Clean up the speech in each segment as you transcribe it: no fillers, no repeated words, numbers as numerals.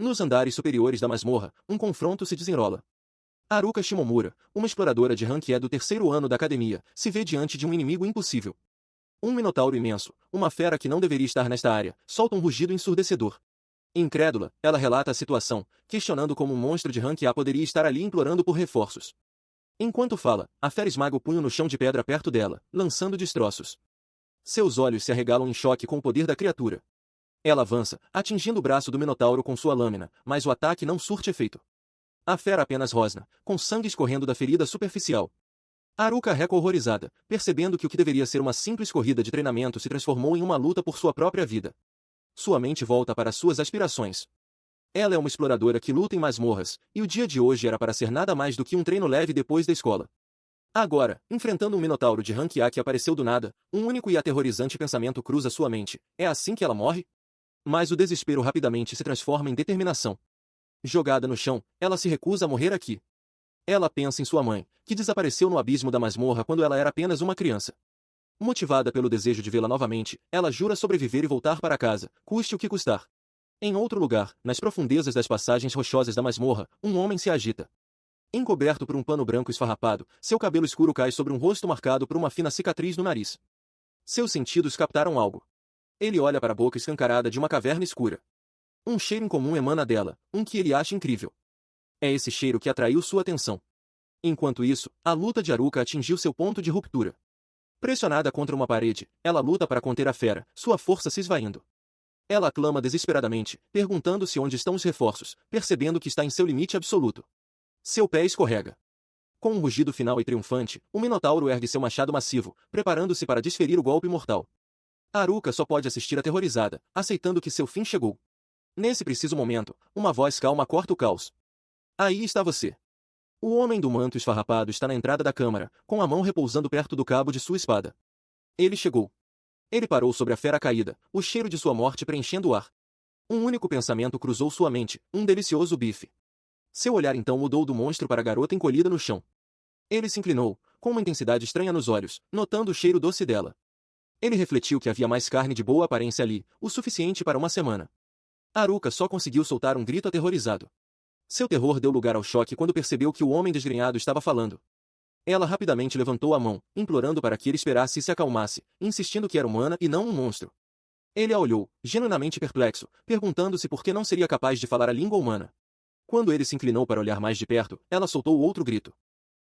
Nos andares superiores da masmorra, um confronto se desenrola. Haruka Shimomura, uma exploradora de rank E do terceiro ano da academia, se vê diante de um inimigo impossível. Um minotauro imenso, uma fera que não deveria estar nesta área, solta um rugido ensurdecedor. Incrédula, ela relata a situação, questionando como um monstro de rank A poderia estar ali implorando por reforços. Enquanto fala, a fera esmaga o punho no chão de pedra perto dela, lançando destroços. Seus olhos se arregalam em choque com o poder da criatura. Ela avança, atingindo o braço do minotauro com sua lâmina, mas o ataque não surte efeito. A fera apenas rosna, com sangue escorrendo da ferida superficial. Haruka reca horrorizada, percebendo que o que deveria ser uma simples corrida de treinamento se transformou em uma luta por sua própria vida. Sua mente volta para suas aspirações. Ela é uma exploradora que luta em masmorras, e o dia de hoje era para ser nada mais do que um treino leve depois da escola. Agora, enfrentando um minotauro de rank A que apareceu do nada, um único e aterrorizante pensamento cruza sua mente: é assim que ela morre? Mas o desespero rapidamente se transforma em determinação. Jogada no chão, ela se recusa a morrer aqui. Ela pensa em sua mãe, que desapareceu no abismo da masmorra quando ela era apenas uma criança. Motivada pelo desejo de vê-la novamente, ela jura sobreviver e voltar para casa, custe o que custar. Em outro lugar, nas profundezas das passagens rochosas da masmorra, um homem se agita. Encoberto por um pano branco esfarrapado, seu cabelo escuro cai sobre um rosto marcado por uma fina cicatriz no nariz. Seus sentidos captaram algo. Ele olha para a boca escancarada de uma caverna escura. Um cheiro incomum emana dela, um que ele acha incrível. É esse cheiro que atraiu sua atenção. Enquanto isso, a luta de Haruka atingiu seu ponto de ruptura. Pressionada contra uma parede, ela luta para conter a fera, sua força se esvaindo. Ela clama desesperadamente, perguntando-se onde estão os reforços, percebendo que está em seu limite absoluto. Seu pé escorrega. Com um rugido final e triunfante, o Minotauro ergue seu machado massivo, preparando-se para desferir o golpe mortal. Haruka só pode assistir aterrorizada, aceitando que seu fim chegou. Nesse preciso momento, uma voz calma corta o caos. Aí está você. O homem do manto esfarrapado está na entrada da câmara, com a mão repousando perto do cabo de sua espada. Ele chegou. Ele parou sobre a fera caída, o cheiro de sua morte preenchendo o ar. Um único pensamento cruzou sua mente, um delicioso bife. Seu olhar então mudou do monstro para a garota encolhida no chão. Ele se inclinou, com uma intensidade estranha nos olhos, notando o cheiro doce dela. Ele refletiu que havia mais carne de boa aparência ali, o suficiente para uma semana. Haruka só conseguiu soltar um grito aterrorizado. Seu terror deu lugar ao choque quando percebeu que o homem desgrenhado estava falando. Ela rapidamente levantou a mão, implorando para que ele esperasse e se acalmasse, insistindo que era humana e não um monstro. Ele a olhou, genuinamente perplexo, perguntando-se por que não seria capaz de falar a língua humana. Quando ele se inclinou para olhar mais de perto, ela soltou outro grito.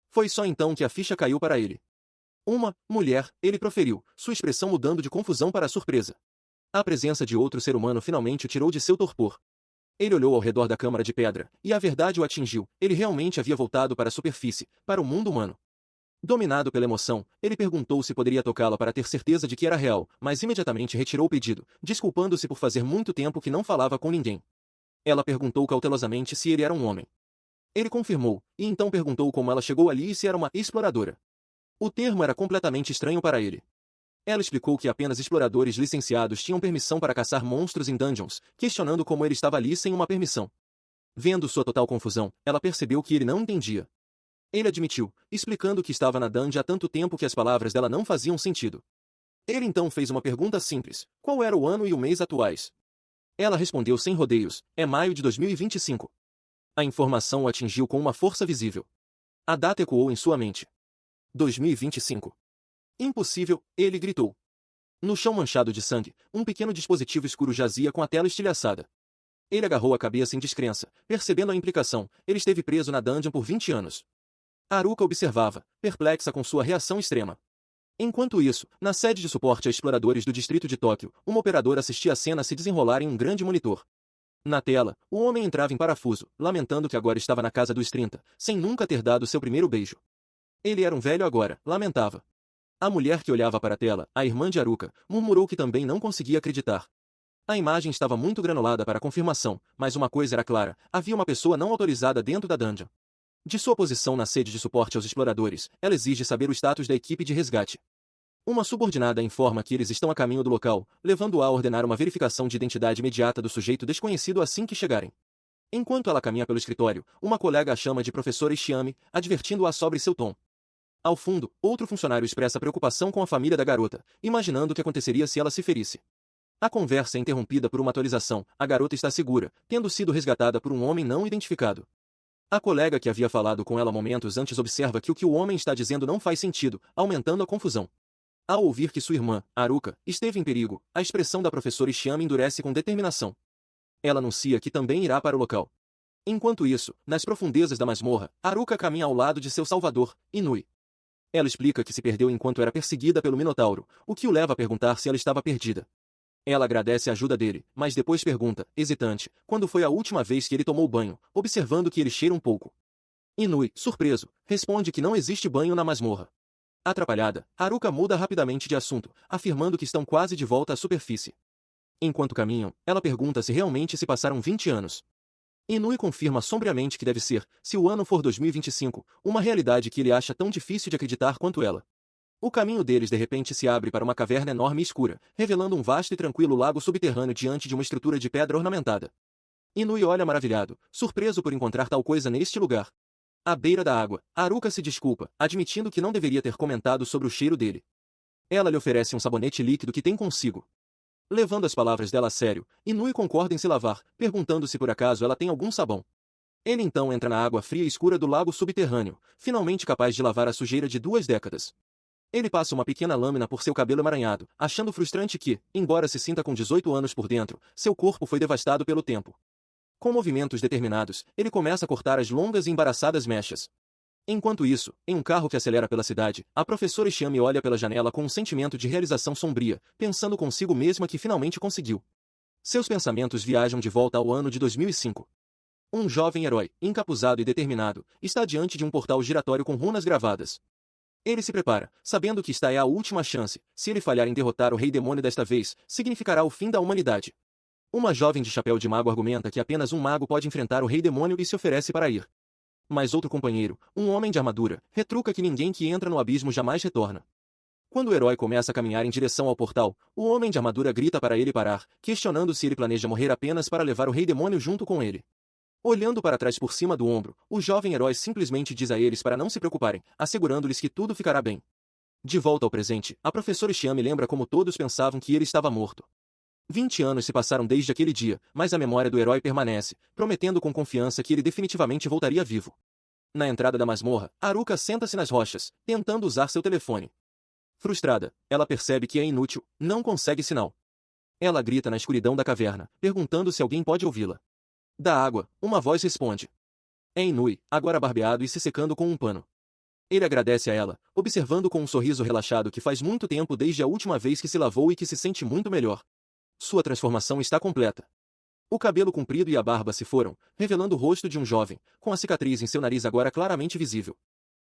Foi só então que a ficha caiu para ele. Uma mulher, ele proferiu, sua expressão mudando de confusão para surpresa. A presença de outro ser humano finalmente o tirou de seu torpor. Ele olhou ao redor da câmara de pedra, e a verdade o atingiu, ele realmente havia voltado para a superfície, para o mundo humano. Dominado pela emoção, ele perguntou se poderia tocá-la para ter certeza de que era real, mas imediatamente retirou o pedido, desculpando-se por fazer muito tempo que não falava com ninguém. Ela perguntou cautelosamente se ele era um homem. Ele confirmou, e então perguntou como ela chegou ali e se era uma exploradora. O termo era completamente estranho para ele. Ela explicou que apenas exploradores licenciados tinham permissão para caçar monstros em dungeons, questionando como ele estava ali sem uma permissão. Vendo sua total confusão, ela percebeu que ele não entendia. Ele admitiu, explicando que estava na dungeon há tanto tempo que as palavras dela não faziam sentido. Ele então fez uma pergunta simples: qual era o ano e o mês atuais? Ela respondeu sem rodeios: é maio de 2025. A informação o atingiu com uma força visível. A data ecoou em sua mente. 2025. Impossível, ele gritou. No chão manchado de sangue, um pequeno dispositivo escuro jazia com a tela estilhaçada. Ele agarrou a cabeça em descrença, percebendo a implicação, ele esteve preso na dungeon por 20 anos. Haruka observava, perplexa com sua reação extrema. Enquanto isso, na sede de suporte a exploradores do distrito de Tóquio, uma operadora assistia a cena se desenrolar em um grande monitor. Na tela, o homem entrava em parafuso, lamentando que agora estava na casa dos 30, sem nunca ter dado seu primeiro beijo. Ele era um velho agora, lamentava. A mulher que olhava para a tela, a irmã de Haruka, murmurou que também não conseguia acreditar. A imagem estava muito granulada para confirmação, mas uma coisa era clara, havia uma pessoa não autorizada dentro da dungeon. De sua posição na sede de suporte aos exploradores, ela exige saber o status da equipe de resgate. Uma subordinada informa que eles estão a caminho do local, levando-a a ordenar uma verificação de identidade imediata do sujeito desconhecido assim que chegarem. Enquanto ela caminha pelo escritório, uma colega a chama de professora Ishiami, advertindo-a sobre seu tom. Ao fundo, outro funcionário expressa preocupação com a família da garota, imaginando o que aconteceria se ela se ferisse. A conversa é interrompida por uma atualização. A garota está segura, tendo sido resgatada por um homem não identificado. A colega que havia falado com ela momentos antes observa que o o homem está dizendo não faz sentido, aumentando a confusão. Ao ouvir que sua irmã, Haruka, esteve em perigo, a expressão da professora Ishiyama endurece com determinação. Ela anuncia que também irá para o local. Enquanto isso, nas profundezas da masmorra, Haruka caminha ao lado de seu salvador, Inui. Ela explica que se perdeu enquanto era perseguida pelo Minotauro, o que o leva a perguntar se ela estava perdida. Ela agradece a ajuda dele, mas depois pergunta, hesitante, quando foi a última vez que ele tomou banho, observando que ele cheira um pouco. Inui, surpreso, responde que não existe banho na masmorra. Atrapalhada, Haruka muda rapidamente de assunto, afirmando que estão quase de volta à superfície. Enquanto caminham, ela pergunta se realmente se passaram 20 anos. Inui confirma sombriamente que deve ser, se o ano for 2025, uma realidade que ele acha tão difícil de acreditar quanto ela. O caminho deles de repente se abre para uma caverna enorme e escura, revelando um vasto e tranquilo lago subterrâneo diante de uma estrutura de pedra ornamentada. Inui olha maravilhado, surpreso por encontrar tal coisa neste lugar. À beira da água, Haruka se desculpa, admitindo que não deveria ter comentado sobre o cheiro dele. Ela lhe oferece um sabonete líquido que tem consigo. Levando as palavras dela a sério, Inui concorda em se lavar, perguntando se por acaso ela tem algum sabão. Ele então entra na água fria e escura do lago subterrâneo, finalmente capaz de lavar a sujeira de 2 décadas. Ele passa uma pequena lâmina por seu cabelo emaranhado, achando frustrante que, embora se sinta com 18 anos por dentro, seu corpo foi devastado pelo tempo. Com movimentos determinados, ele começa a cortar as longas e embaraçadas mechas. Enquanto isso, em um carro que acelera pela cidade, a professora Ishiyama olha pela janela com um sentimento de realização sombria, pensando consigo mesma que finalmente conseguiu. Seus pensamentos viajam de volta ao ano de 2005. Um jovem herói, encapuzado e determinado, está diante de um portal giratório com runas gravadas. Ele se prepara, sabendo que esta é a última chance. Se ele falhar em derrotar o Rei Demônio desta vez, significará o fim da humanidade. Uma jovem de chapéu de mago argumenta que apenas um mago pode enfrentar o Rei Demônio e se oferece para ir. Mas outro companheiro, um homem de armadura, retruca que ninguém que entra no abismo jamais retorna. Quando o herói começa a caminhar em direção ao portal, o homem de armadura grita para ele parar, questionando se ele planeja morrer apenas para levar o Rei Demônio junto com ele. Olhando para trás por cima do ombro, o jovem herói simplesmente diz a eles para não se preocuparem, assegurando-lhes que tudo ficará bem. De volta ao presente, a professora Ishiyama lembra como todos pensavam que ele estava morto. 20 anos se passaram desde aquele dia, mas a memória do herói permanece, prometendo com confiança que ele definitivamente voltaria vivo. Na entrada da masmorra, Haruka senta-se nas rochas, tentando usar seu telefone. Frustrada, ela percebe que é inútil, não consegue sinal. Ela grita na escuridão da caverna, perguntando se alguém pode ouvi-la. Da água, uma voz responde. É Inui, agora barbeado e se secando com um pano. Ele agradece a ela, observando com um sorriso relaxado que faz muito tempo desde a última vez que se lavou e que se sente muito melhor. Sua transformação está completa. O cabelo comprido e a barba se foram, revelando o rosto de um jovem, com a cicatriz em seu nariz agora claramente visível.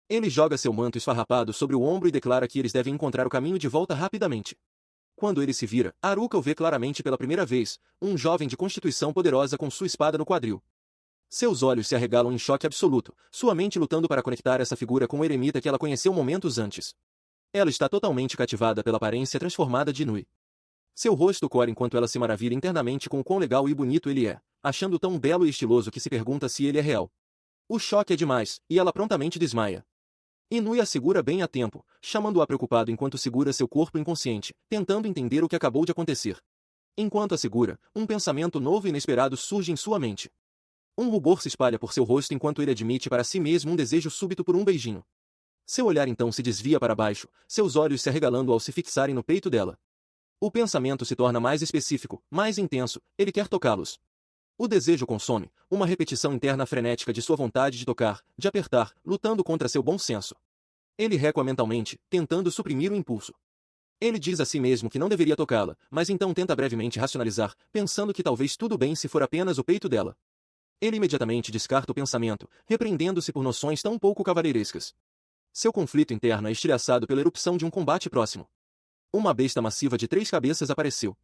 Ele joga seu manto esfarrapado sobre o ombro e declara que eles devem encontrar o caminho de volta rapidamente. Quando ele se vira, Haruka o vê claramente pela primeira vez, um jovem de constituição poderosa com sua espada no quadril. Seus olhos se arregalam em choque absoluto, sua mente lutando para conectar essa figura com o eremita que ela conheceu momentos antes. Ela está totalmente cativada pela aparência transformada de Inui. Seu rosto cora enquanto ela se maravilha internamente com o quão legal e bonito ele é, achando tão belo e estiloso que se pergunta se ele é real. O choque é demais, e ela prontamente desmaia. Inui a segura bem a tempo, chamando-a preocupado enquanto segura seu corpo inconsciente, tentando entender o que acabou de acontecer. Enquanto a segura, um pensamento novo e inesperado surge em sua mente. Um rubor se espalha por seu rosto enquanto ele admite para si mesmo um desejo súbito por um beijinho. Seu olhar então se desvia para baixo, seus olhos se arregalando ao se fixarem no peito dela. O pensamento se torna mais específico, mais intenso, ele quer tocá-los. O desejo consome, uma repetição interna frenética de sua vontade de tocar, de apertar, lutando contra seu bom senso. Ele recua mentalmente, tentando suprimir o impulso. Ele diz a si mesmo que não deveria tocá-la, mas então tenta brevemente racionalizar, pensando que talvez tudo bem se for apenas o peito dela. Ele imediatamente descarta o pensamento, repreendendo-se por noções tão pouco cavalheirescas. Seu conflito interno é estilhaçado pela erupção de um combate próximo. Uma besta massiva de 3 cabeças apareceu.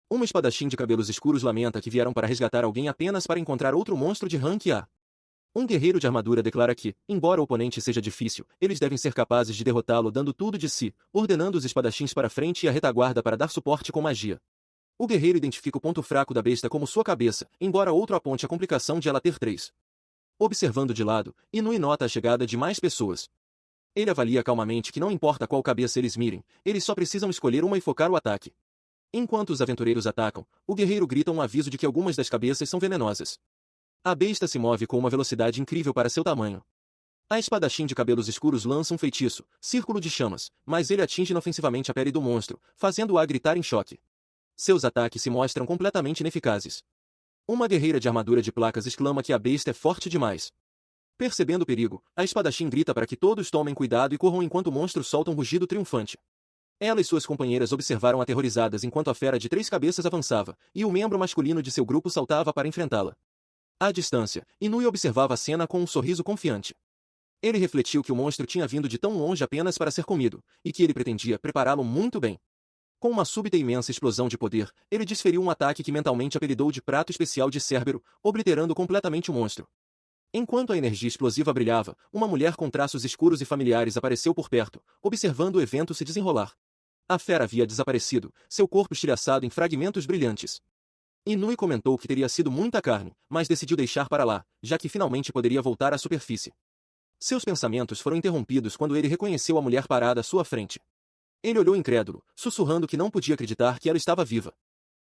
Uma espadachim de cabelos escuros lamenta que vieram para resgatar alguém apenas para encontrar outro monstro de rank A. Um guerreiro de armadura declara que, embora o oponente seja difícil, eles devem ser capazes de derrotá-lo dando tudo de si, ordenando os espadachins para frente e a retaguarda para dar suporte com magia. O guerreiro identifica o ponto fraco da besta como sua cabeça, embora outro aponte a complicação de ela ter 3. Observando de lado, Inui nota a chegada de mais pessoas. Ele avalia calmamente que não importa qual cabeça eles mirem, eles só precisam escolher uma e focar o ataque. Enquanto os aventureiros atacam, o guerreiro grita um aviso de que algumas das cabeças são venenosas. A besta se move com uma velocidade incrível para seu tamanho. A espadachim de cabelos escuros lança um feitiço, círculo de chamas, mas ele atinge inofensivamente a pele do monstro, fazendo-a gritar em choque. Seus ataques se mostram completamente ineficazes. Uma guerreira de armadura de placas exclama que a besta é forte demais. Percebendo o perigo, a espadachim grita para que todos tomem cuidado e corram enquanto o monstro solta um rugido triunfante. Ela e suas companheiras observaram aterrorizadas enquanto a fera de 3 cabeças avançava, e o membro masculino de seu grupo saltava para enfrentá-la. À distância, Inui observava a cena com um sorriso confiante. Ele refletiu que o monstro tinha vindo de tão longe apenas para ser comido, e que ele pretendia prepará-lo muito bem. Com uma súbita e imensa explosão de poder, ele desferiu um ataque que mentalmente apelidou de prato especial de Cérbero, obliterando completamente o monstro. Enquanto a energia explosiva brilhava, uma mulher com traços escuros e familiares apareceu por perto, observando o evento se desenrolar. A fera havia desaparecido, seu corpo estilhaçado em fragmentos brilhantes. Inui comentou que teria sido muita carne, mas decidiu deixar para lá, já que finalmente poderia voltar à superfície. Seus pensamentos foram interrompidos quando ele reconheceu a mulher parada à sua frente. Ele olhou incrédulo, sussurrando que não podia acreditar que ela estava viva.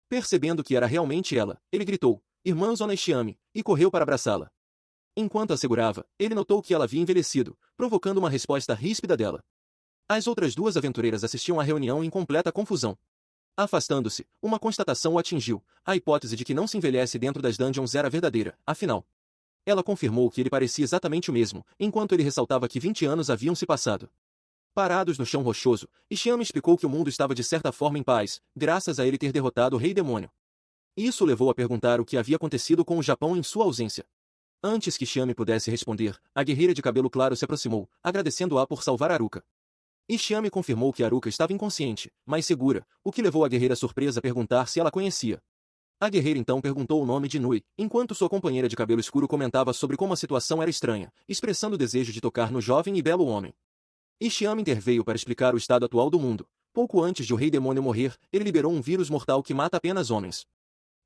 Percebendo que era realmente ela, ele gritou, "Irmã Oneshiami", e correu para abraçá-la. Enquanto a segurava, ele notou que ela havia envelhecido, provocando uma resposta ríspida dela. As outras 2 aventureiras assistiam à reunião em completa confusão. Afastando-se, uma constatação o atingiu: a hipótese de que não se envelhece dentro das dungeons era verdadeira, afinal. Ela confirmou que ele parecia exatamente o mesmo, enquanto ele ressaltava que 20 anos haviam se passado. Parados no chão rochoso, Ishiami explicou que o mundo estava de certa forma em paz, graças a ele ter derrotado o Rei Demônio. Isso levou a perguntar o que havia acontecido com o Japão em sua ausência. Antes que Ishiami pudesse responder, a guerreira de cabelo claro se aproximou, agradecendo-a por salvar Aruka. Ishiami confirmou que Aruka estava inconsciente, mas segura, o que levou a guerreira surpresa a perguntar se ela conhecia. A guerreira então perguntou o nome de Nui, enquanto sua companheira de cabelo escuro comentava sobre como a situação era estranha, expressando o desejo de tocar no jovem e belo homem. Ishiami interveio para explicar o estado atual do mundo. Pouco antes de o Rei Demônio morrer, ele liberou um vírus mortal que mata apenas homens.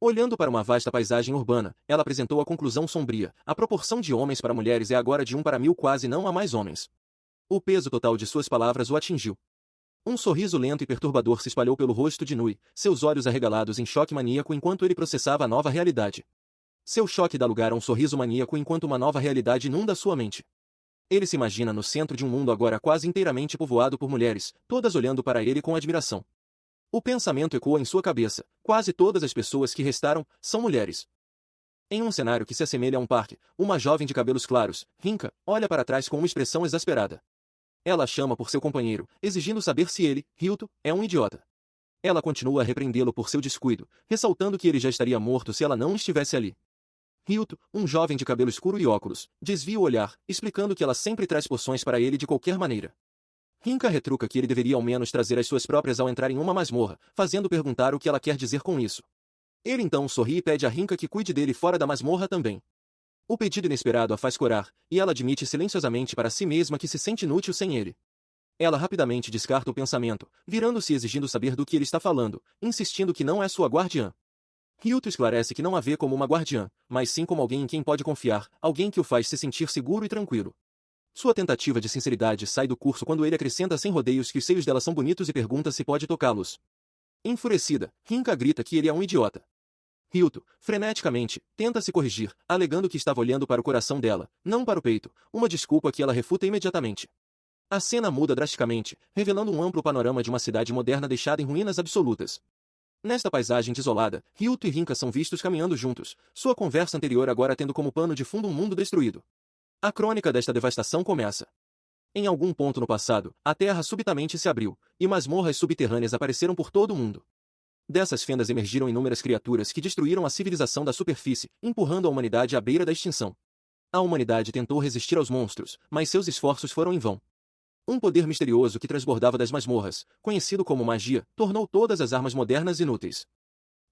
Olhando para uma vasta paisagem urbana, ela apresentou a conclusão sombria: a proporção de homens para mulheres é agora de 1 para 1000, quase não há mais homens. O peso total de suas palavras o atingiu. Um sorriso lento e perturbador se espalhou pelo rosto de Nui, seus olhos arregalados em choque maníaco enquanto ele processava a nova realidade. Seu choque dá lugar a um sorriso maníaco enquanto uma nova realidade inunda sua mente. Ele se imagina no centro de um mundo agora quase inteiramente povoado por mulheres, todas olhando para ele com admiração. O pensamento ecoa em sua cabeça: quase todas as pessoas que restaram são mulheres. Em um cenário que se assemelha a um parque, uma jovem de cabelos claros, Rinka, olha para trás com uma expressão exasperada. Ela chama por seu companheiro, exigindo saber se ele, Ryuto, é um idiota. Ela continua a repreendê-lo por seu descuido, ressaltando que ele já estaria morto se ela não estivesse ali. Ryuto, um jovem de cabelo escuro e óculos, desvia o olhar, explicando que ela sempre traz poções para ele de qualquer maneira. Rinka retruca que ele deveria ao menos trazer as suas próprias ao entrar em uma masmorra, fazendo perguntar o que ela quer dizer com isso. Ele então sorri e pede a Rinka que cuide dele fora da masmorra também. O pedido inesperado a faz corar, e ela admite silenciosamente para si mesma que se sente inútil sem ele. Ela rapidamente descarta o pensamento, virando-se e exigindo saber do que ele está falando, insistindo que não é sua guardiã. Ryuto esclarece que não a vê como uma guardiã, mas sim como alguém em quem pode confiar, alguém que o faz se sentir seguro e tranquilo. Sua tentativa de sinceridade sai do curso quando ele acrescenta sem rodeios que os seios dela são bonitos e pergunta se pode tocá-los. Enfurecida, Rinka grita que ele é um idiota. Ryuto, freneticamente, tenta se corrigir, alegando que estava olhando para o coração dela, não para o peito, uma desculpa que ela refuta imediatamente. A cena muda drasticamente, revelando um amplo panorama de uma cidade moderna deixada em ruínas absolutas. Nesta paisagem desolada, Ryuto e Rinka são vistos caminhando juntos, sua conversa anterior agora tendo como pano de fundo um mundo destruído. A crônica desta devastação começa. Em algum ponto no passado, a terra subitamente se abriu, e masmorras subterrâneas apareceram por todo o mundo. Dessas fendas emergiram inúmeras criaturas que destruíram a civilização da superfície, empurrando a humanidade à beira da extinção. A humanidade tentou resistir aos monstros, mas seus esforços foram em vão. Um poder misterioso que transbordava das masmorras, conhecido como magia, tornou todas as armas modernas inúteis.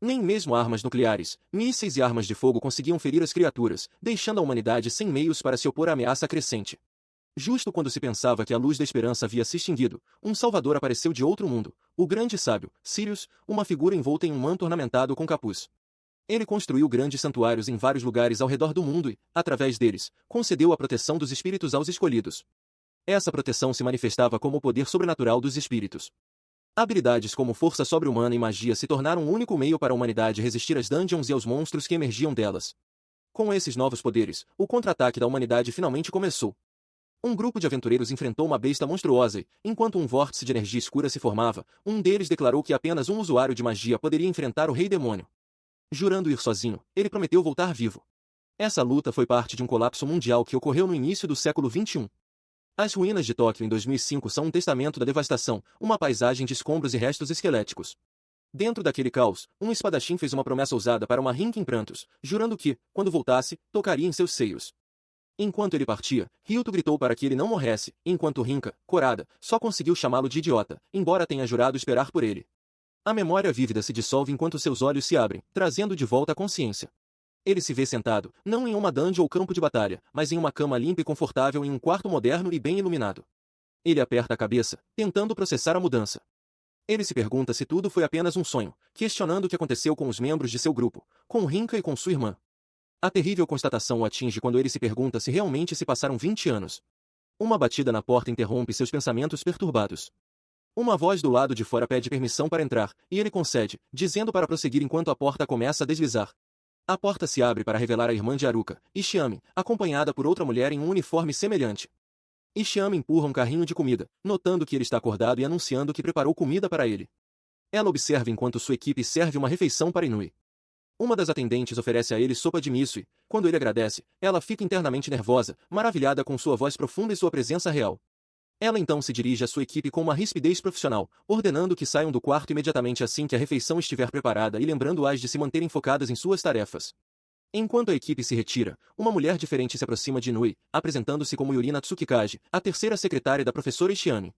Nem mesmo armas nucleares, mísseis e armas de fogo conseguiam ferir as criaturas, deixando a humanidade sem meios para se opor à ameaça crescente. Justo quando se pensava que a luz da esperança havia se extinguido, um salvador apareceu de outro mundo, o grande sábio, Sirius, uma figura envolta em um manto ornamentado com capuz. Ele construiu grandes santuários em vários lugares ao redor do mundo e, através deles, concedeu a proteção dos espíritos aos escolhidos. Essa proteção se manifestava como o poder sobrenatural dos espíritos. Habilidades como força sobre-humana e magia se tornaram o único meio para a humanidade resistir às dungeons e aos monstros que emergiam delas. Com esses novos poderes, o contra-ataque da humanidade finalmente começou. Um grupo de aventureiros enfrentou uma besta monstruosa e, enquanto um vórtice de energia escura se formava, um deles declarou que apenas um usuário de magia poderia enfrentar o Rei Demônio. Jurando ir sozinho, ele prometeu voltar vivo. Essa luta foi parte de um colapso mundial que ocorreu no início do século XXI. As ruínas de Tóquio em 2005 são um testamento da devastação, uma paisagem de escombros e restos esqueléticos. Dentro daquele caos, um espadachim fez uma promessa ousada para uma Rinka em prantos, jurando que, quando voltasse, tocaria em seus seios. Enquanto ele partia, Ryuto gritou para que ele não morresse, enquanto Rinka, corada, só conseguiu chamá-lo de idiota, embora tenha jurado esperar por ele. A memória vívida se dissolve enquanto seus olhos se abrem, trazendo de volta a consciência. Ele se vê sentado, não em uma dungeon ou campo de batalha, mas em uma cama limpa e confortável em um quarto moderno e bem iluminado. Ele aperta a cabeça, tentando processar a mudança. Ele se pergunta se tudo foi apenas um sonho, questionando o que aconteceu com os membros de seu grupo, com Rinka e com sua irmã. A terrível constatação o atinge quando ele se pergunta se realmente se passaram 20 anos. Uma batida na porta interrompe seus pensamentos perturbados. Uma voz do lado de fora pede permissão para entrar, e ele concede, dizendo para prosseguir enquanto a porta começa a deslizar. A porta se abre para revelar a irmã de Haruka, Ishiami, acompanhada por outra mulher em um uniforme semelhante. Ishiami empurra um carrinho de comida, notando que ele está acordado e anunciando que preparou comida para ele. Ela observa enquanto sua equipe serve uma refeição para Inui. Uma das atendentes oferece a ele sopa de miso e, quando ele agradece, ela fica internamente nervosa, maravilhada com sua voz profunda e sua presença real. Ela então se dirige à sua equipe com uma rispidez profissional, ordenando que saiam do quarto imediatamente assim que a refeição estiver preparada e lembrando-as de se manterem focadas em suas tarefas. Enquanto a equipe se retira, uma mulher diferente se aproxima de Inui, apresentando-se como Yurina Tsukikaze, a terceira secretária da professora Ishiami.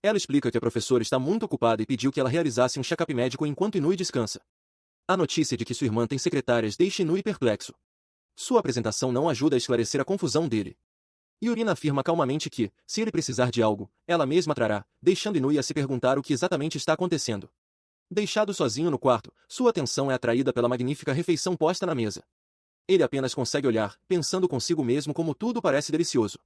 Ela explica que a professora está muito ocupada e pediu que ela realizasse um check-up médico enquanto Inui descansa. A notícia de que sua irmã tem secretárias deixa Inui perplexo. Sua apresentação não ajuda a esclarecer a confusão dele. Yurina afirma calmamente que, se ele precisar de algo, ela mesma trará, deixando Inui a se perguntar o que exatamente está acontecendo. Deixado sozinho no quarto, sua atenção é atraída pela magnífica refeição posta na mesa. Ele apenas consegue olhar, pensando consigo mesmo como tudo parece delicioso.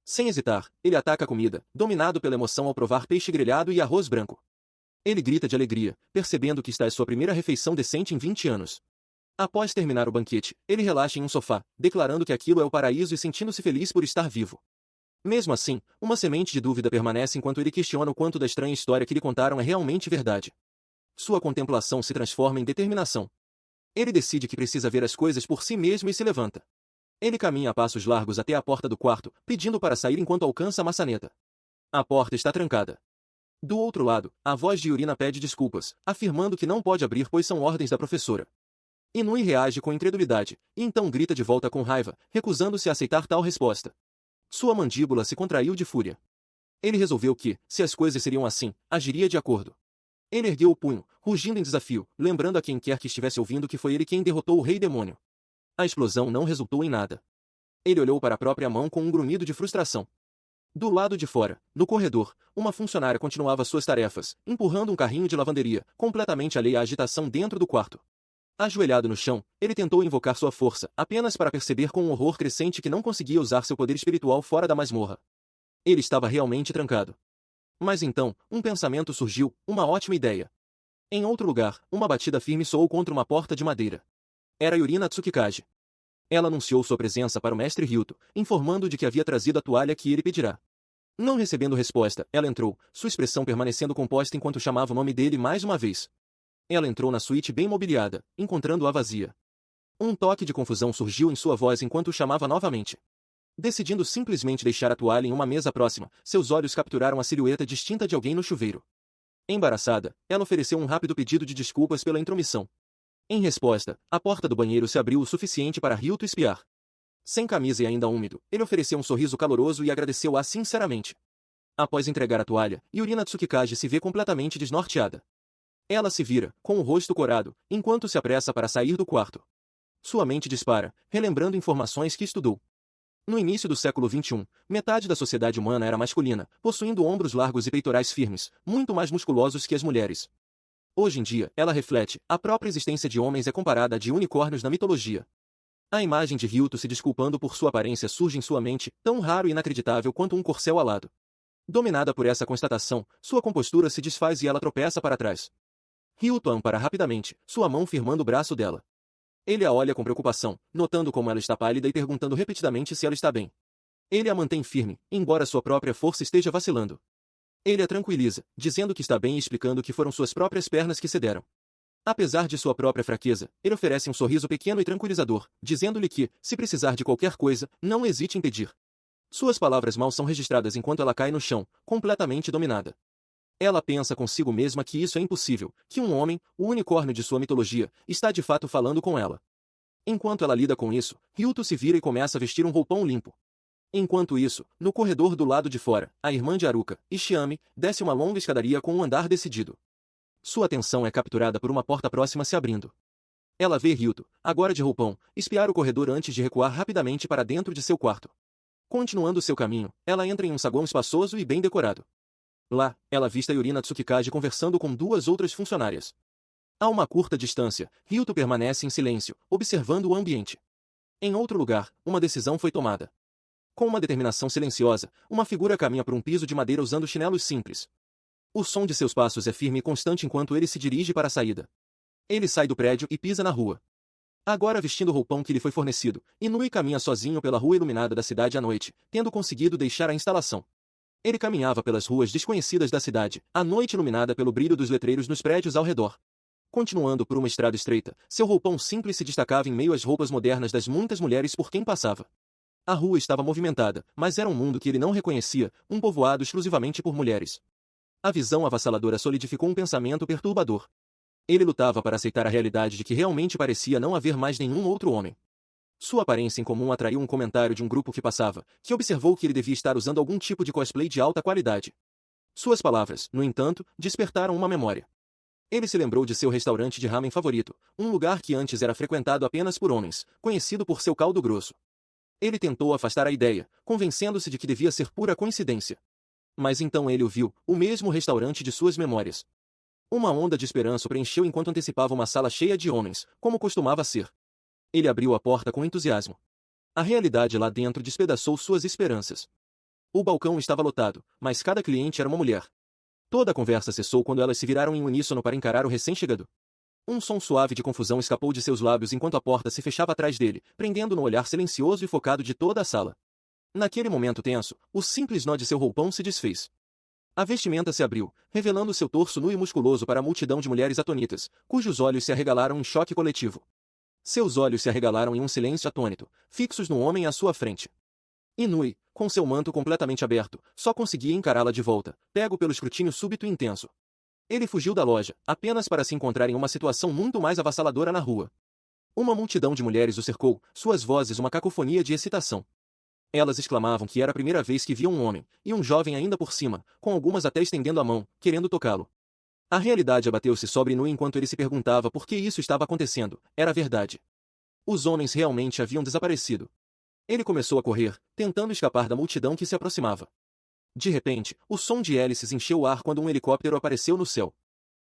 Sem hesitar, ele ataca a comida, dominado pela emoção ao provar peixe grelhado e arroz branco. Ele grita de alegria, percebendo que está em sua primeira refeição decente em 20 anos. Após terminar o banquete, ele relaxa em um sofá, declarando que aquilo é o paraíso e sentindo-se feliz por estar vivo. Mesmo assim, uma semente de dúvida permanece enquanto ele questiona o quanto da estranha história que lhe contaram é realmente verdade. Sua contemplação se transforma em determinação. Ele decide que precisa ver as coisas por si mesmo e se levanta. Ele caminha a passos largos até a porta do quarto, pedindo para sair enquanto alcança a maçaneta. A porta está trancada. Do outro lado, a voz de Yurina pede desculpas, afirmando que não pode abrir pois são ordens da professora. Inui reage com incredulidade, e então grita de volta com raiva, recusando-se a aceitar tal resposta. Sua mandíbula se contraiu de fúria. Ele resolveu que, se as coisas seriam assim, agiria de acordo. Ele ergueu o punho, rugindo em desafio, lembrando a quem quer que estivesse ouvindo que foi ele quem derrotou o Rei Demônio. A explosão não resultou em nada. Ele olhou para a própria mão com um grunhido de frustração. Do lado de fora, no corredor, uma funcionária continuava suas tarefas, empurrando um carrinho de lavanderia, completamente alheia à agitação dentro do quarto. Ajoelhado no chão, ele tentou invocar sua força, apenas para perceber com um horror crescente que não conseguia usar seu poder espiritual fora da masmorra. Ele estava realmente trancado. Mas então, um pensamento surgiu, uma ótima ideia. Em outro lugar, uma batida firme soou contra uma porta de madeira. Era Yurina Tsukikaze. Ela anunciou sua presença para o mestre Ryuto, informando de que havia trazido a toalha que ele pedirá. Não recebendo resposta, ela entrou, sua expressão permanecendo composta enquanto chamava o nome dele mais uma vez. Ela entrou na suíte bem mobiliada, encontrando-a vazia. Um toque de confusão surgiu em sua voz enquanto o chamava novamente. Decidindo simplesmente deixar a toalha em uma mesa próxima, seus olhos capturaram a silhueta distinta de alguém no chuveiro. Embaraçada, ela ofereceu um rápido pedido de desculpas pela intromissão. Em resposta, a porta do banheiro se abriu o suficiente para Ryuto espiar. Sem camisa e ainda úmido, ele ofereceu um sorriso caloroso e agradeceu-a sinceramente. Após entregar a toalha, Yurina Tsukikaze se vê completamente desnorteada. Ela se vira, com o rosto corado, enquanto se apressa para sair do quarto. Sua mente dispara, relembrando informações que estudou. No início do século XXI, metade da sociedade humana era masculina, possuindo ombros largos e peitorais firmes, muito mais musculosos que as mulheres. Hoje em dia, ela reflete, a própria existência de homens é comparada à de unicórnios na mitologia. A imagem de Ryuto se desculpando por sua aparência surge em sua mente, tão raro e inacreditável quanto um corcel alado. Dominada por essa constatação, sua compostura se desfaz e ela tropeça para trás. Ryuto a ampara rapidamente, sua mão firmando o braço dela. Ele a olha com preocupação, notando como ela está pálida e perguntando repetidamente se ela está bem. Ele a mantém firme, embora sua própria força esteja vacilando. Ele a tranquiliza, dizendo que está bem e explicando que foram suas próprias pernas que cederam. Apesar de sua própria fraqueza, ele oferece um sorriso pequeno e tranquilizador, dizendo-lhe que, se precisar de qualquer coisa, não hesite em pedir. Suas palavras mal são registradas enquanto ela cai no chão, completamente dominada. Ela pensa consigo mesma que isso é impossível, que um homem, o unicórnio de sua mitologia, está de fato falando com ela. Enquanto ela lida com isso, Ryuto se vira e começa a vestir um roupão limpo. Enquanto isso, no corredor do lado de fora, a irmã de Haruka, Ishiami, desce uma longa escadaria com um andar decidido. Sua atenção é capturada por uma porta próxima se abrindo. Ela vê Ryuto, agora de roupão, espiar o corredor antes de recuar rapidamente para dentro de seu quarto. Continuando seu caminho, ela entra em um saguão espaçoso e bem decorado. Lá, ela avista Yurina Tsukikage conversando com duas outras funcionárias. A uma curta distância, Ryuto permanece em silêncio, observando o ambiente. Em outro lugar, uma decisão foi tomada. Com uma determinação silenciosa, uma figura caminha por um piso de madeira usando chinelos simples. O som de seus passos é firme e constante enquanto ele se dirige para a saída. Ele sai do prédio e pisa na rua. Agora vestindo o roupão que lhe foi fornecido, Inui caminha sozinho pela rua iluminada da cidade à noite, tendo conseguido deixar a instalação. Ele caminhava pelas ruas desconhecidas da cidade, à noite iluminada pelo brilho dos letreiros nos prédios ao redor. Continuando por uma estrada estreita, seu roupão simples se destacava em meio às roupas modernas das muitas mulheres por quem passava. A rua estava movimentada, mas era um mundo que ele não reconhecia, um povoado exclusivamente por mulheres. A visão avassaladora solidificou um pensamento perturbador. Ele lutava para aceitar a realidade de que realmente parecia não haver mais nenhum outro homem. Sua aparência incomum atraiu um comentário de um grupo que passava, que observou que ele devia estar usando algum tipo de cosplay de alta qualidade. Suas palavras, no entanto, despertaram uma memória. Ele se lembrou de seu restaurante de ramen favorito, um lugar que antes era frequentado apenas por homens, conhecido por seu caldo grosso. Ele tentou afastar a ideia, convencendo-se de que devia ser pura coincidência. Mas então ele o viu, o mesmo restaurante de suas memórias. Uma onda de esperança o preencheu enquanto antecipava uma sala cheia de homens, como costumava ser. Ele abriu a porta com entusiasmo. A realidade lá dentro despedaçou suas esperanças. O balcão estava lotado, mas cada cliente era uma mulher. Toda a conversa cessou quando elas se viraram em uníssono para encarar o recém-chegado. Um som suave de confusão escapou de seus lábios enquanto a porta se fechava atrás dele, prendendo no olhar silencioso e focado de toda a sala. Naquele momento tenso, o simples nó de seu roupão se desfez. A vestimenta se abriu, revelando seu torso nu e musculoso para a multidão de mulheres atônitas, cujos olhos se arregalaram em choque coletivo. Seus olhos se arregalaram em um silêncio atônito, fixos no homem à sua frente. Inui, com seu manto completamente aberto, só conseguia encará-la de volta, pego pelo escrutínio súbito e intenso. Ele fugiu da loja, apenas para se encontrar em uma situação muito mais avassaladora na rua. Uma multidão de mulheres o cercou, suas vozes uma cacofonia de excitação. Elas exclamavam que era a primeira vez que viam um homem, e um jovem ainda por cima, com algumas até estendendo a mão, querendo tocá-lo. A realidade abateu-se sobre Inui enquanto ele se perguntava por que isso estava acontecendo. Era verdade. Os homens realmente haviam desaparecido. Ele começou a correr, tentando escapar da multidão que se aproximava. De repente, o som de hélices encheu o ar quando um helicóptero apareceu no céu.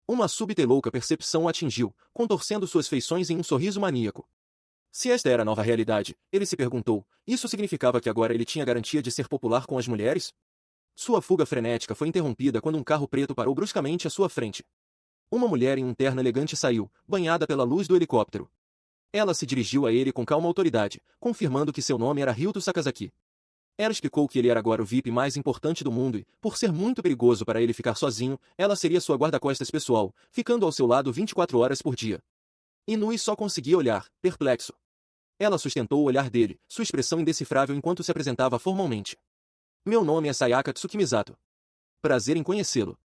Uma súbita e louca percepção o atingiu, contorcendo suas feições em um sorriso maníaco. Se esta era a nova realidade, ele se perguntou, isso significava que agora ele tinha garantia de ser popular com as mulheres? Sua fuga frenética foi interrompida quando um carro preto parou bruscamente à sua frente. Uma mulher em um terno elegante saiu, banhada pela luz do helicóptero. Ela se dirigiu a ele com calma autoridade, confirmando que seu nome era Ryuto Sakazaki. Ela explicou que ele era agora o VIP mais importante do mundo e, por ser muito perigoso para ele ficar sozinho, ela seria sua guarda-costas pessoal, ficando ao seu lado 24 horas por dia. Inui só conseguia olhar, perplexo. Ela sustentou o olhar dele, sua expressão indecifrável enquanto se apresentava formalmente. Meu nome é Sayaka Tsukimisato. Prazer em conhecê-lo.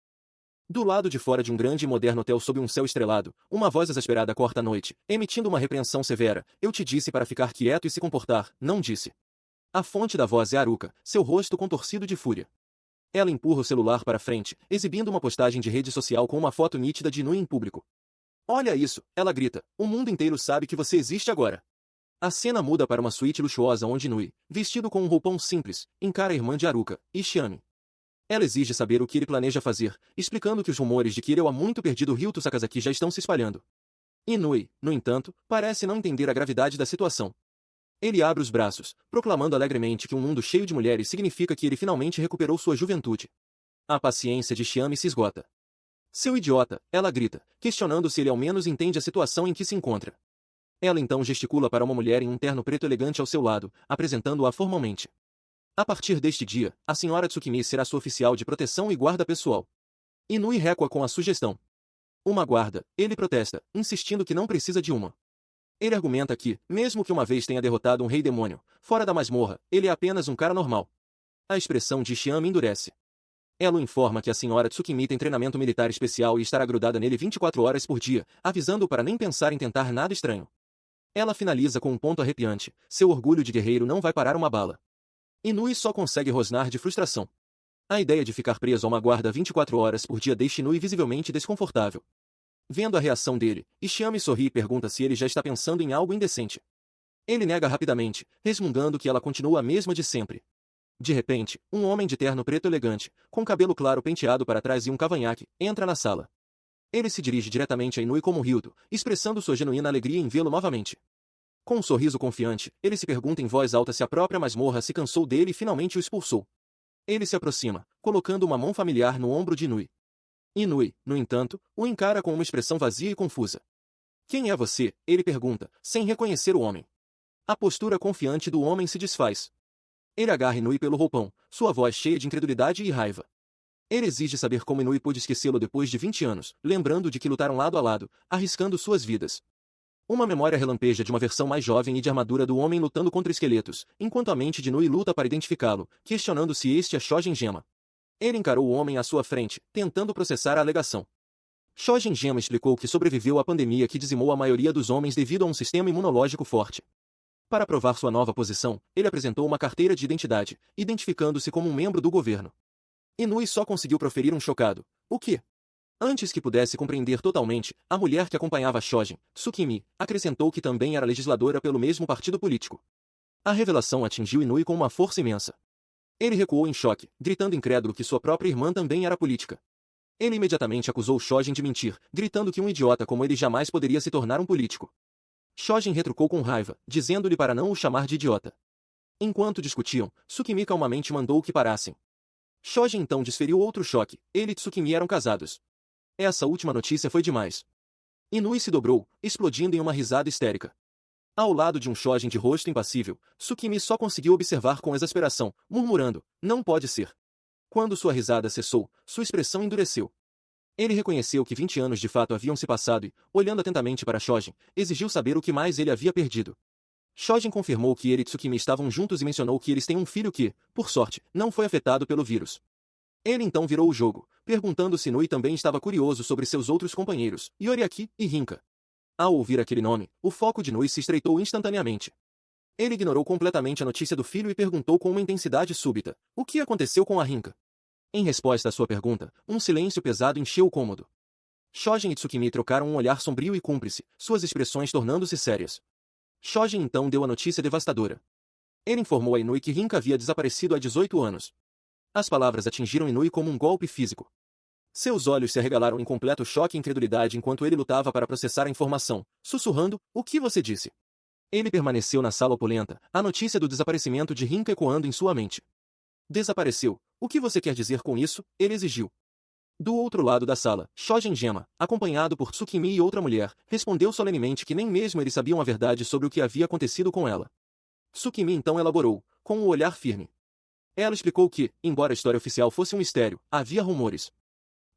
Do lado de fora de um grande e moderno hotel sob um céu estrelado, uma voz exasperada corta a noite, emitindo uma repreensão severa. Eu te disse para ficar quieto e se comportar, não disse. A fonte da voz é Haruka, seu rosto contorcido de fúria. Ela empurra o celular para frente, exibindo uma postagem de rede social com uma foto nítida de Inui em público. Olha isso, ela grita, o mundo inteiro sabe que você existe agora. A cena muda para uma suíte luxuosa onde Inui, vestido com um roupão simples, encara a irmã de Haruka, Ishiami. Ela exige saber o que ele planeja fazer, explicando que os rumores de que ele é o há muito perdido Ryuto Sakazaki já estão se espalhando. Inui, no entanto, parece não entender a gravidade da situação. Ele abre os braços, proclamando alegremente que um mundo cheio de mulheres significa que ele finalmente recuperou sua juventude. A paciência de Xiame se esgota. Seu idiota, ela grita, questionando se ele ao menos entende a situação em que se encontra. Ela então gesticula para uma mulher em um terno preto elegante ao seu lado, apresentando-a formalmente. A partir deste dia, a senhora Tsukimi será sua oficial de proteção e guarda pessoal. Inui recua com a sugestão. Uma guarda, ele protesta, insistindo que não precisa de uma. Ele argumenta que, mesmo que uma vez tenha derrotado um rei demônio, fora da masmorra, ele é apenas um cara normal. A expressão de Xiame endurece. Ela o informa que a senhora Tsukimi tem treinamento militar especial e estará grudada nele 24 horas por dia, avisando-o para nem pensar em tentar nada estranho. Ela finaliza com um ponto arrepiante: seu orgulho de guerreiro não vai parar uma bala. Inui só consegue rosnar de frustração. A ideia de ficar preso a uma guarda 24 horas por dia deixa Inui visivelmente desconfortável. Vendo a reação dele, Xiame sorri e pergunta se ele já está pensando em algo indecente. Ele nega rapidamente, resmungando que ela continua a mesma de sempre. De repente, um homem de terno preto elegante, com cabelo claro penteado para trás e um cavanhaque, entra na sala. Ele se dirige diretamente a Inui como Ryuto, expressando sua genuína alegria em vê-lo novamente. Com um sorriso confiante, ele se pergunta em voz alta se a própria masmorra se cansou dele e finalmente o expulsou. Ele se aproxima, colocando uma mão familiar no ombro de Inui. Inui, no entanto, o encara com uma expressão vazia e confusa. Quem é você? Ele pergunta, sem reconhecer o homem. A postura confiante do homem se desfaz. Ele agarra Inui pelo roupão, sua voz cheia de incredulidade e raiva. Ele exige saber como Inui pôde esquecê-lo depois de 20 anos, lembrando de que lutaram lado a lado, arriscando suas vidas. Uma memória relampeja de uma versão mais jovem e de armadura do homem lutando contra esqueletos, enquanto a mente de Inui luta para identificá-lo, questionando se este é Shojin Gema. Ele encarou o homem à sua frente, tentando processar a alegação. Shojin Gema explicou que sobreviveu à pandemia que dizimou a maioria dos homens devido a um sistema imunológico forte. Para provar sua nova posição, ele apresentou uma carteira de identidade, identificando-se como um membro do governo. Inui só conseguiu proferir um chocado. O quê? Antes que pudesse compreender totalmente, a mulher que acompanhava Shojin, Tsukimi, acrescentou que também era legisladora pelo mesmo partido político. A revelação atingiu Inui com uma força imensa. Ele recuou em choque, gritando incrédulo que sua própria irmã também era política. Ele imediatamente acusou Shojin de mentir, gritando que um idiota como ele jamais poderia se tornar um político. Shojin retrucou com raiva, dizendo-lhe para não o chamar de idiota. Enquanto discutiam, Tsukimi calmamente mandou que parassem. Shojin então desferiu outro choque, ele e Tsukimi eram casados. Essa última notícia foi demais. Inui se dobrou, explodindo em uma risada histérica. Ao lado de um Shojin de rosto impassível, Tsukimi só conseguiu observar com exasperação, murmurando, não pode ser. Quando sua risada cessou, sua expressão endureceu. Ele reconheceu que 20 anos de fato haviam se passado e, olhando atentamente para Shojin, exigiu saber o que mais ele havia perdido. Shojin confirmou que ele e Tsukimi estavam juntos e mencionou que eles têm um filho que, por sorte, não foi afetado pelo vírus. Ele então virou o jogo, perguntando se Inui também estava curioso sobre seus outros companheiros, Yoriaki e Rinka. Ao ouvir aquele nome, o foco de Inui se estreitou instantaneamente. Ele ignorou completamente a notícia do filho e perguntou com uma intensidade súbita, o que aconteceu com a Rinka? Em resposta à sua pergunta, um silêncio pesado encheu o cômodo. Shojin e Tsukimi trocaram um olhar sombrio e cúmplice, suas expressões tornando-se sérias. Shojin então deu a notícia devastadora. Ele informou a Inui que Rinka havia desaparecido há 18 anos. As palavras atingiram Inui como um golpe físico. Seus olhos se arregalaram em completo choque e incredulidade enquanto ele lutava para processar a informação, sussurrando, o que você disse? Ele permaneceu na sala opulenta, a notícia do desaparecimento de Rinka ecoando em sua mente. Desapareceu. O que você quer dizer com isso? Ele exigiu. Do outro lado da sala, Shojin Gema, acompanhado por Tsukimi e outra mulher, respondeu solenemente que nem mesmo eles sabiam a verdade sobre o que havia acontecido com ela. Tsukimi então elaborou, com um olhar firme. Ela explicou que, embora a história oficial fosse um mistério, havia rumores.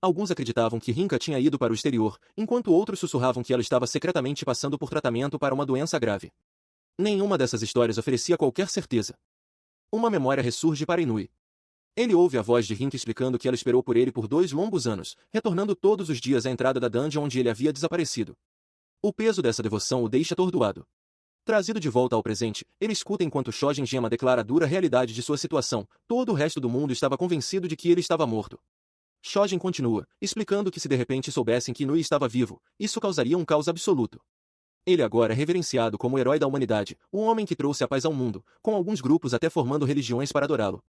Alguns acreditavam que Rinka tinha ido para o exterior, enquanto outros sussurravam que ela estava secretamente passando por tratamento para uma doença grave. Nenhuma dessas histórias oferecia qualquer certeza. Uma memória ressurge para Inui. Ele ouve a voz de Rinka explicando que ela esperou por ele por 2 longos anos, retornando todos os dias à entrada da dungeon onde ele havia desaparecido. O peso dessa devoção o deixa atordoado. Trazido de volta ao presente, ele escuta enquanto Shojin Gema declara a dura realidade de sua situação, todo o resto do mundo estava convencido de que ele estava morto. Shojin continua, explicando que se de repente soubessem que Inui estava vivo, isso causaria um caos absoluto. Ele agora é reverenciado como o herói da humanidade, o homem que trouxe a paz ao mundo, com alguns grupos até formando religiões para adorá-lo.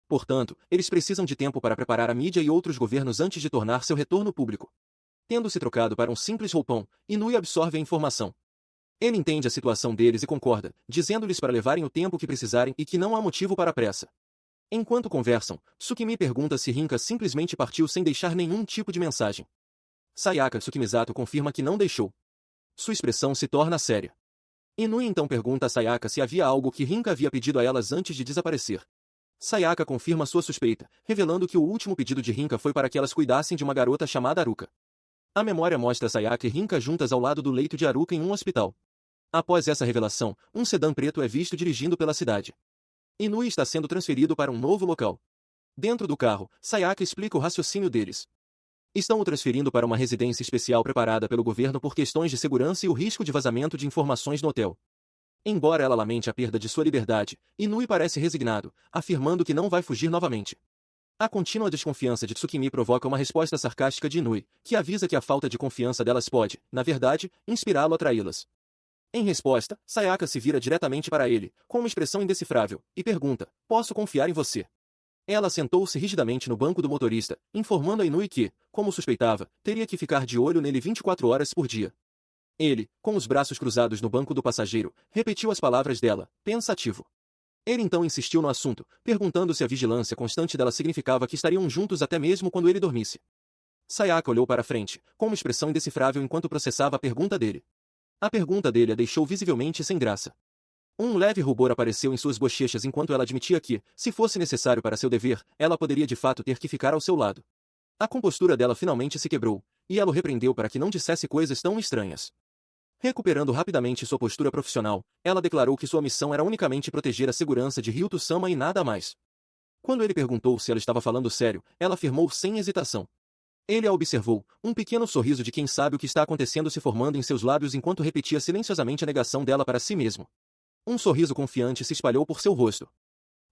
Portanto, eles precisam de tempo para preparar a mídia e outros governos antes de tornar seu retorno público. Tendo se trocado para um simples roupão, Inui absorve a informação. Ele entende a situação deles e concorda, dizendo-lhes para levarem o tempo que precisarem e que não há motivo para pressa. Enquanto conversam, Tsukimi pergunta se Rinka simplesmente partiu sem deixar nenhum tipo de mensagem. Sayaka Tsukimisato confirma que não deixou. Sua expressão se torna séria. Inui então pergunta a Sayaka se havia algo que Rinka havia pedido a elas antes de desaparecer. Sayaka confirma sua suspeita, revelando que o último pedido de Rinka foi para que elas cuidassem de uma garota chamada Haruka. A memória mostra Sayaka e Rinka juntas ao lado do leito de Haruka em um hospital. Após essa revelação, um sedã preto é visto dirigindo pela cidade. Inui está sendo transferido para um novo local. Dentro do carro, Sayaka explica o raciocínio deles. Estão o transferindo para uma residência especial preparada pelo governo por questões de segurança e o risco de vazamento de informações no hotel. Embora ela lamente a perda de sua liberdade, Inui parece resignado, afirmando que não vai fugir novamente. A contínua desconfiança de Tsukimi provoca uma resposta sarcástica de Inui, que avisa que a falta de confiança delas pode, na verdade, inspirá-lo a traí-las. Em resposta, Sayaka se vira diretamente para ele, com uma expressão indecifrável, e pergunta: "Posso confiar em você?" Ela sentou-se rigidamente no banco do motorista, informando a Inui que, como suspeitava, teria que ficar de olho nele 24 horas por dia. Ele, com os braços cruzados no banco do passageiro, repetiu as palavras dela, pensativo. Ele então insistiu no assunto, perguntando se a vigilância constante dela significava que estariam juntos até mesmo quando ele dormisse. Sayaka olhou para frente, com uma expressão indecifrável enquanto processava a pergunta dele. A pergunta dele a deixou visivelmente sem graça. Um leve rubor apareceu em suas bochechas enquanto ela admitia que, se fosse necessário para seu dever, ela poderia de fato ter que ficar ao seu lado. A compostura dela finalmente se quebrou, e ela o repreendeu para que não dissesse coisas tão estranhas. Recuperando rapidamente sua postura profissional, ela declarou que sua missão era unicamente proteger a segurança de Ryuto-sama e nada mais. Quando ele perguntou se ela estava falando sério, ela afirmou sem hesitação. Ele a observou, um pequeno sorriso de quem sabe o que está acontecendo se formando em seus lábios enquanto repetia silenciosamente a negação dela para si mesmo. Um sorriso confiante se espalhou por seu rosto.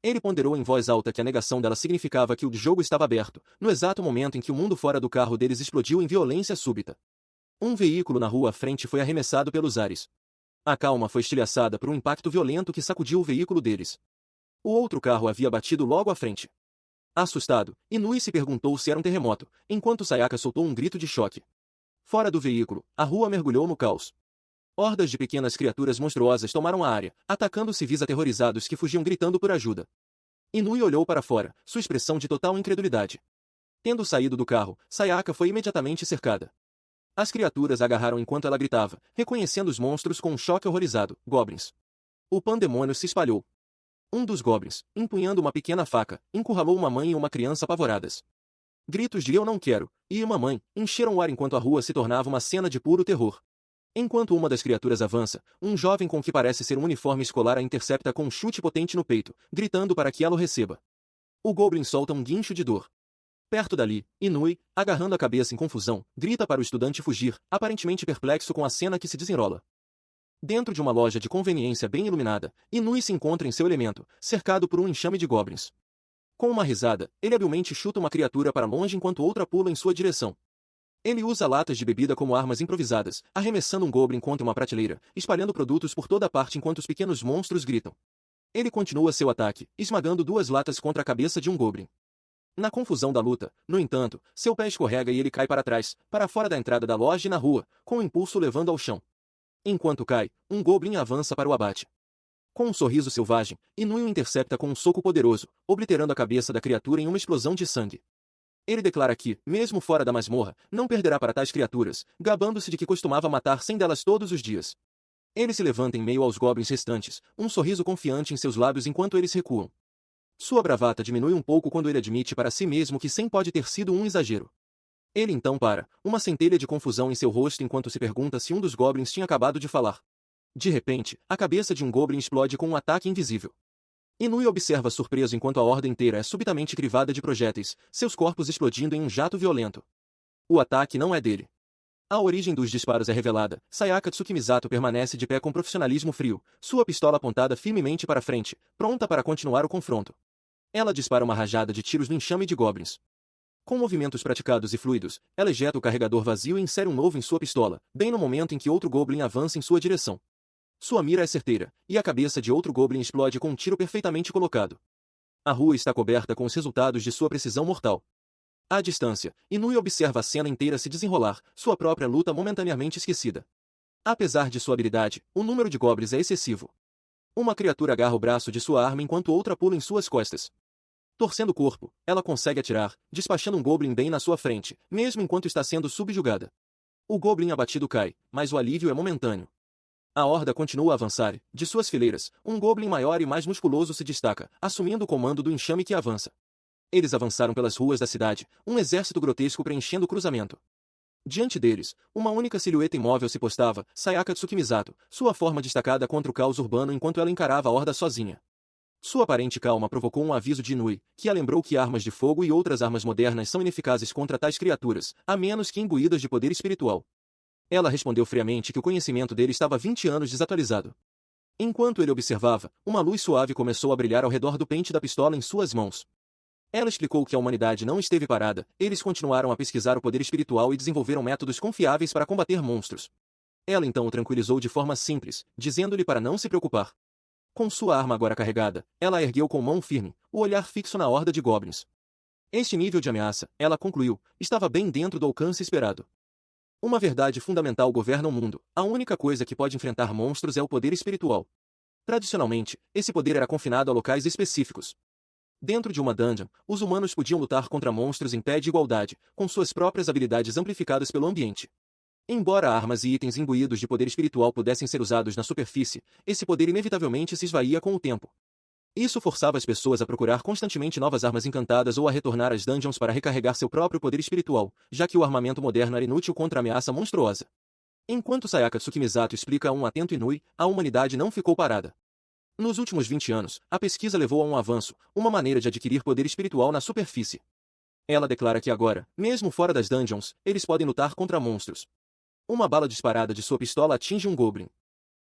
Ele ponderou em voz alta que a negação dela significava que o jogo estava aberto, no exato momento em que o mundo fora do carro deles explodiu em violência súbita. Um veículo na rua à frente foi arremessado pelos ares. A calma foi estilhaçada por um impacto violento que sacudiu o veículo deles. O outro carro havia batido logo à frente. Assustado, Inui se perguntou se era um terremoto, enquanto Sayaka soltou um grito de choque. Fora do veículo, a rua mergulhou no caos. Hordas de pequenas criaturas monstruosas tomaram a área, atacando civis aterrorizados que fugiam gritando por ajuda. Inui olhou para fora, sua expressão de total incredulidade. Tendo saído do carro, Sayaka foi imediatamente cercada. As criaturas a agarraram enquanto ela gritava, reconhecendo os monstros com um choque horrorizado, goblins. O pandemônio se espalhou. Um dos goblins, empunhando uma pequena faca, encurralou uma mãe e uma criança apavoradas. Gritos de "eu não quero" e "mamãe" encheram o ar enquanto a rua se tornava uma cena de puro terror. Enquanto uma das criaturas avança, um jovem com o que parece ser um uniforme escolar a intercepta com um chute potente no peito, gritando para que ela o receba. O goblin solta um guincho de dor. Perto dali, Inui, agarrando a cabeça em confusão, grita para o estudante fugir, aparentemente perplexo com a cena que se desenrola. Dentro de uma loja de conveniência bem iluminada, Inui se encontra em seu elemento, cercado por um enxame de goblins. Com uma risada, ele habilmente chuta uma criatura para longe enquanto outra pula em sua direção. Ele usa latas de bebida como armas improvisadas, arremessando um goblin contra uma prateleira, espalhando produtos por toda parte enquanto os pequenos monstros gritam. Ele continua seu ataque, esmagando duas latas contra a cabeça de um goblin. Na confusão da luta, no entanto, seu pé escorrega e ele cai para trás, para fora da entrada da loja e na rua, com o impulso levando ao chão. Enquanto cai, um goblin avança para o abate. Com um sorriso selvagem, Inui o intercepta com um soco poderoso, obliterando a cabeça da criatura em uma explosão de sangue. Ele declara que, mesmo fora da masmorra, não perderá para tais criaturas, gabando-se de que costumava matar 100 delas todos os dias. Ele se levanta em meio aos goblins restantes, um sorriso confiante em seus lábios enquanto eles recuam. Sua bravata diminui um pouco quando ele admite para si mesmo que 100 pode ter sido um exagero. Ele então para, uma centelha de confusão em seu rosto enquanto se pergunta se um dos goblins tinha acabado de falar. De repente, a cabeça de um goblin explode com um ataque invisível. Inui observa surpreso enquanto a horda inteira é subitamente crivada de projéteis, seus corpos explodindo em um jato violento. O ataque não é dele. A origem dos disparos é revelada. Sayaka Tsukimisato permanece de pé com profissionalismo frio, sua pistola apontada firmemente para frente, pronta para continuar o confronto. Ela dispara uma rajada de tiros no enxame de goblins. Com movimentos praticados e fluidos, ela ejeta o carregador vazio e insere um novo em sua pistola, bem no momento em que outro goblin avança em sua direção. Sua mira é certeira, e a cabeça de outro goblin explode com um tiro perfeitamente colocado. A rua está coberta com os resultados de sua precisão mortal. À distância, Inui observa a cena inteira se desenrolar, sua própria luta momentaneamente esquecida. Apesar de sua habilidade, o número de goblins é excessivo. Uma criatura agarra o braço de sua arma enquanto outra pula em suas costas. Torcendo o corpo, ela consegue atirar, despachando um goblin bem na sua frente, mesmo enquanto está sendo subjugada. O goblin abatido cai, mas o alívio é momentâneo. A horda continua a avançar. De suas fileiras, um goblin maior e mais musculoso se destaca, assumindo o comando do enxame que avança. Eles avançaram pelas ruas da cidade, um exército grotesco preenchendo o cruzamento. Diante deles, uma única silhueta imóvel se postava, Sayaka Tsukimisato, sua forma destacada contra o caos urbano enquanto ela encarava a horda sozinha. Sua aparente calma provocou um aviso de Inui, que a lembrou que armas de fogo e outras armas modernas são ineficazes contra tais criaturas, a menos que imbuídas de poder espiritual. Ela respondeu friamente que o conhecimento dele estava 20 anos desatualizado. Enquanto ele observava, uma luz suave começou a brilhar ao redor do pente da pistola em suas mãos. Ela explicou que a humanidade não esteve parada, eles continuaram a pesquisar o poder espiritual e desenvolveram métodos confiáveis para combater monstros. Ela então o tranquilizou de forma simples, dizendo-lhe para não se preocupar. Com sua arma agora carregada, ela a ergueu com mão firme, o olhar fixo na horda de goblins. Este nível de ameaça, ela concluiu, estava bem dentro do alcance esperado. Uma verdade fundamental governa o mundo: a única coisa que pode enfrentar monstros é o poder espiritual. Tradicionalmente, esse poder era confinado a locais específicos. Dentro de uma dungeon, os humanos podiam lutar contra monstros em pé de igualdade, com suas próprias habilidades amplificadas pelo ambiente. Embora armas e itens imbuídos de poder espiritual pudessem ser usados na superfície, esse poder inevitavelmente se esvaía com o tempo. Isso forçava as pessoas a procurar constantemente novas armas encantadas ou a retornar às dungeons para recarregar seu próprio poder espiritual, já que o armamento moderno era inútil contra a ameaça monstruosa. Enquanto Sayaka Tsukimisato explica a um atento Inui, a humanidade não ficou parada. Nos últimos 20 anos, a pesquisa levou a um avanço, uma maneira de adquirir poder espiritual na superfície. Ela declara que agora, mesmo fora das dungeons, eles podem lutar contra monstros. Uma bala disparada de sua pistola atinge um goblin.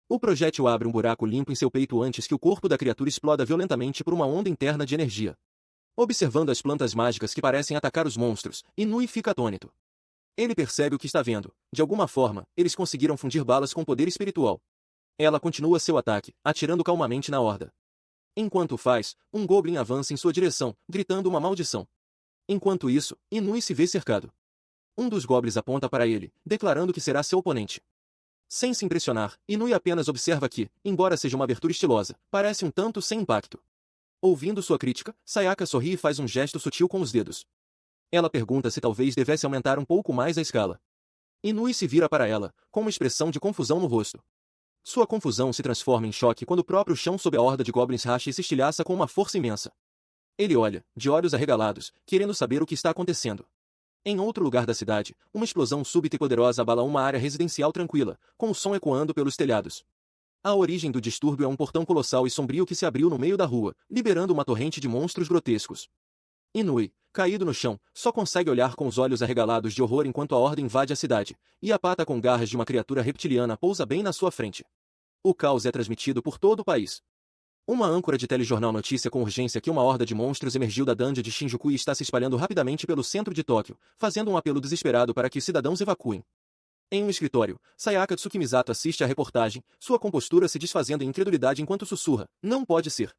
O projétil abre um buraco limpo em seu peito antes que o corpo da criatura exploda violentamente por uma onda interna de energia. Observando as plantas mágicas que parecem atacar os monstros, Inui fica atônito. Ele percebe o que está vendo. De alguma forma, eles conseguiram fundir balas com poder espiritual. Ela continua seu ataque, atirando calmamente na horda. Enquanto o faz, um goblin avança em sua direção, gritando uma maldição. Enquanto isso, Inui se vê cercado. Um dos goblins aponta para ele, declarando que será seu oponente. Sem se impressionar, Inui apenas observa que, embora seja uma abertura estilosa, parece um tanto sem impacto. Ouvindo sua crítica, Sayaka sorri e faz um gesto sutil com os dedos. Ela pergunta se talvez devesse aumentar um pouco mais a escala. Inui se vira para ela, com uma expressão de confusão no rosto. Sua confusão se transforma em choque quando o próprio chão sob a horda de goblins racha e se estilhaça com uma força imensa. Ele olha, de olhos arregalados, querendo saber o que está acontecendo. Em outro lugar da cidade, uma explosão súbita e poderosa abala uma área residencial tranquila, com o som ecoando pelos telhados. A origem do distúrbio é um portão colossal e sombrio que se abriu no meio da rua, liberando uma torrente de monstros grotescos. Inui, caído no chão, só consegue olhar com os olhos arregalados de horror enquanto a horda invade a cidade, e a pata com garras de uma criatura reptiliana pousa bem na sua frente. O caos é transmitido por todo o país. Uma âncora de telejornal noticia com urgência que uma horda de monstros emergiu da dungeon de Shinjuku e está se espalhando rapidamente pelo centro de Tóquio, fazendo um apelo desesperado para que os cidadãos evacuem. Em um escritório, Sayaka Tsukimisato assiste à reportagem, sua compostura se desfazendo em incredulidade enquanto sussurra: "Não pode ser."